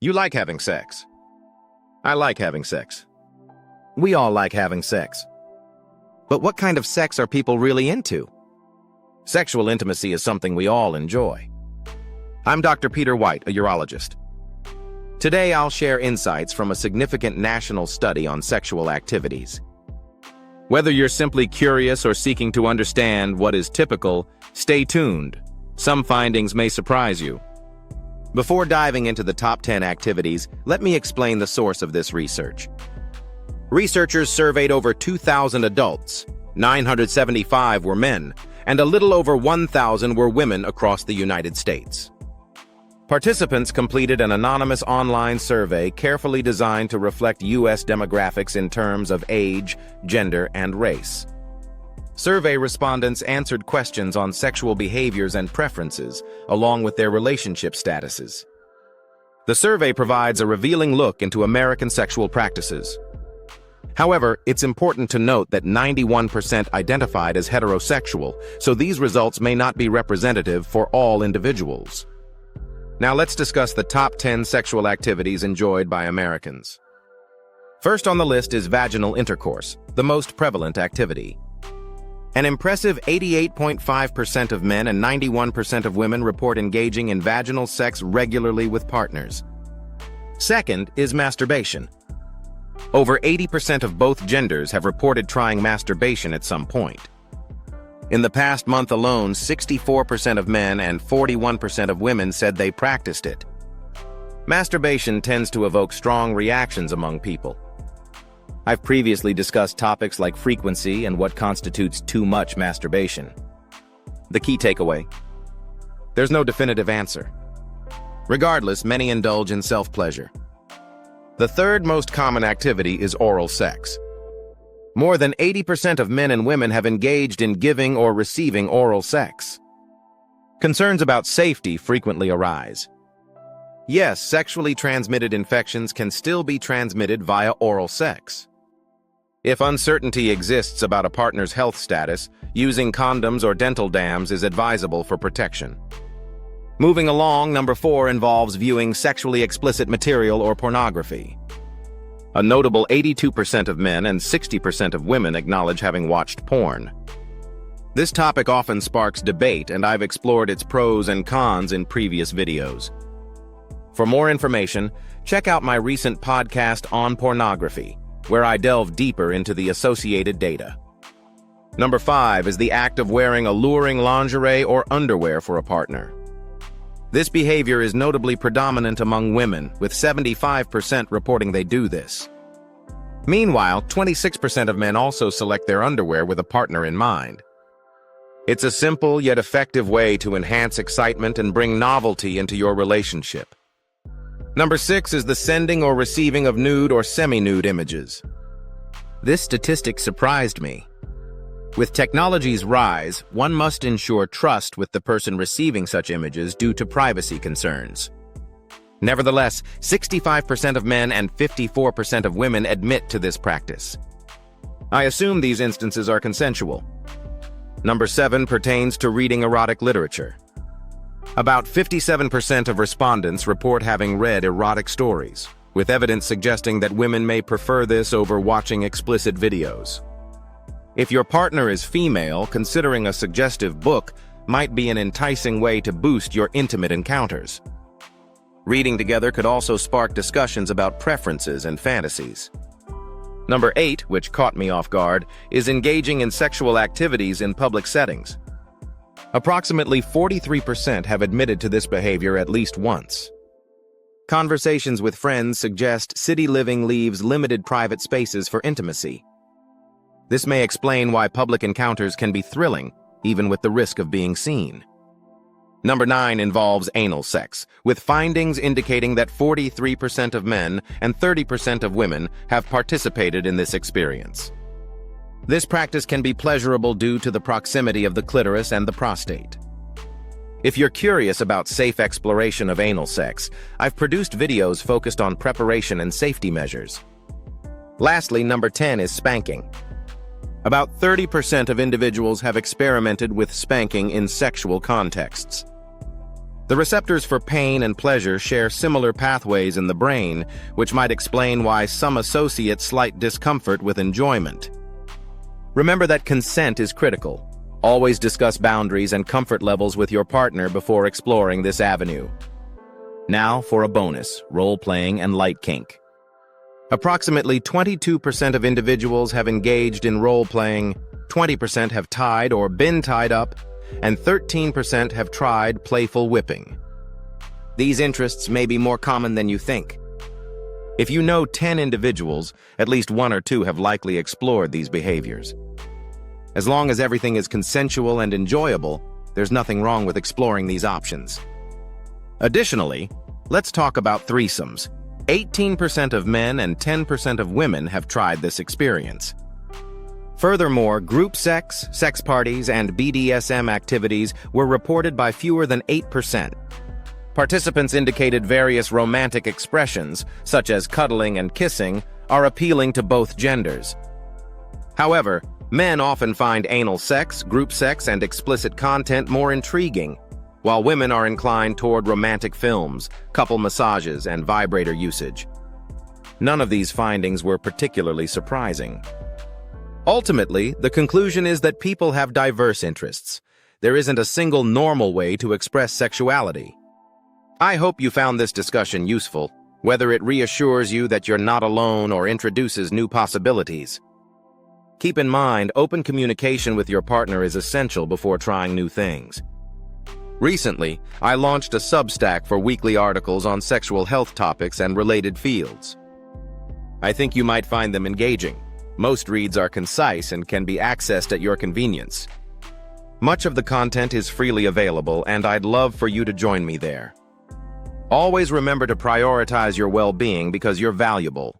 You like having sex. I like having sex. We all like having sex. But what kind of sex are people really into? Sexual intimacy is something we all enjoy. I'm Dr. Peter Whyte, a urologist. Today I'll share insights from a significant national study on sexual activities. Whether you're simply curious or seeking to understand what is typical, stay tuned. Some findings may surprise you. Before diving into the top 10 activities, let me explain the source of this research. Researchers surveyed over 2,000 adults, 975 were men, and a little over 1,000 were women across the United States. Participants completed an anonymous online survey carefully designed to reflect U.S. demographics in terms of age, gender, and race. Survey respondents answered questions on sexual behaviors and preferences, along with their relationship statuses. The survey provides a revealing look into American sexual practices. However, it's important to note that 91% identified as heterosexual, so these results may not be representative for all individuals. Now let's discuss the top 10 sexual activities enjoyed by Americans. First on the list is vaginal intercourse, the most prevalent activity. An impressive 88.5% of men and 91% of women report engaging in vaginal sex regularly with partners. Second is masturbation. Over 80% of both genders have reported trying masturbation at some point. In the past month alone, 64% of men and 41% of women said they practiced it. Masturbation tends to evoke strong reactions among people. I've previously discussed topics like frequency and what constitutes too much masturbation. The key takeaway: there's no definitive answer. Regardless, many indulge in self-pleasure. The third most common activity is oral sex. More than 80% of men and women have engaged in giving or receiving oral sex. Concerns about safety frequently arise. Yes, sexually transmitted infections can still be transmitted via oral sex. If uncertainty exists about a partner's health status, using condoms or dental dams is advisable for protection. Moving along, number 4 involves viewing sexually explicit material or pornography. A notable 82% of men and 60% of women acknowledge having watched porn. This topic often sparks debate, and I've explored its pros and cons in previous videos. For more information, check out my recent podcast on pornography, where I delve deeper into the associated data. Number 5 is the act of wearing alluring lingerie or underwear for a partner. This behavior is notably predominant among women, with 75% reporting they do this. Meanwhile, 26% of men also select their underwear with a partner in mind. It's a simple yet effective way to enhance excitement and bring novelty into your relationship. Number 6 is the sending or receiving of nude or semi-nude images. This statistic surprised me. With technology's rise, one must ensure trust with the person receiving such images due to privacy concerns. Nevertheless, 65% of men and 54% of women admit to this practice. I assume these instances are consensual. Number 7 pertains to reading erotic literature. About 57% of respondents report having read erotic stories, with evidence suggesting that women may prefer this over watching explicit videos. If your partner is female, considering a suggestive book might be an enticing way to boost your intimate encounters. Reading together could also spark discussions about preferences and fantasies. Number 8, which caught me off guard, is engaging in sexual activities in public settings. Approximately 43% have admitted to this behavior at least once. Conversations with friends suggest city living leaves limited private spaces for intimacy. This may explain why public encounters can be thrilling, even with the risk of being seen. Number 9 involves anal sex, with findings indicating that 43% of men and 30% of women have participated in this experience. This practice can be pleasurable due to the proximity of the clitoris and the prostate. If you're curious about safe exploration of anal sex, I've produced videos focused on preparation and safety measures. Lastly, number 10 is spanking. About 30% of individuals have experimented with spanking in sexual contexts. The receptors for pain and pleasure share similar pathways in the brain, which might explain why some associate slight discomfort with enjoyment. Remember that consent is critical. Always discuss boundaries and comfort levels with your partner before exploring this avenue. Now for a bonus, role-playing and light kink. Approximately 22% of individuals have engaged in role-playing, 20% have tied or been tied up, and 13% have tried playful whipping. These interests may be more common than you think. If you know 10 individuals, at least 1 or 2 have likely explored these behaviors. As long as everything is consensual and enjoyable, there's nothing wrong with exploring these options. Additionally, let's talk about threesomes. 18% of men and 10% of women have tried this experience. Furthermore, group sex, sex parties, and BDSM activities were reported by fewer than 8%. Participants indicated various romantic expressions, such as cuddling and kissing, are appealing to both genders. However, men often find anal sex, group sex, and explicit content more intriguing, while women are inclined toward romantic films, couple massages, and vibrator usage. None of these findings were particularly surprising. Ultimately, the conclusion is that people have diverse interests. There isn't a single normal way to express sexuality. I hope you found this discussion useful, whether it reassures you that you're not alone or introduces new possibilities. Keep in mind, open communication with your partner is essential before trying new things. Recently, I launched a Substack for weekly articles on sexual health topics and related fields. I think you might find them engaging. Most reads are concise and can be accessed at your convenience. Much of the content is freely available, and I'd love for you to join me there. Always remember to prioritize your well-being because you're valuable.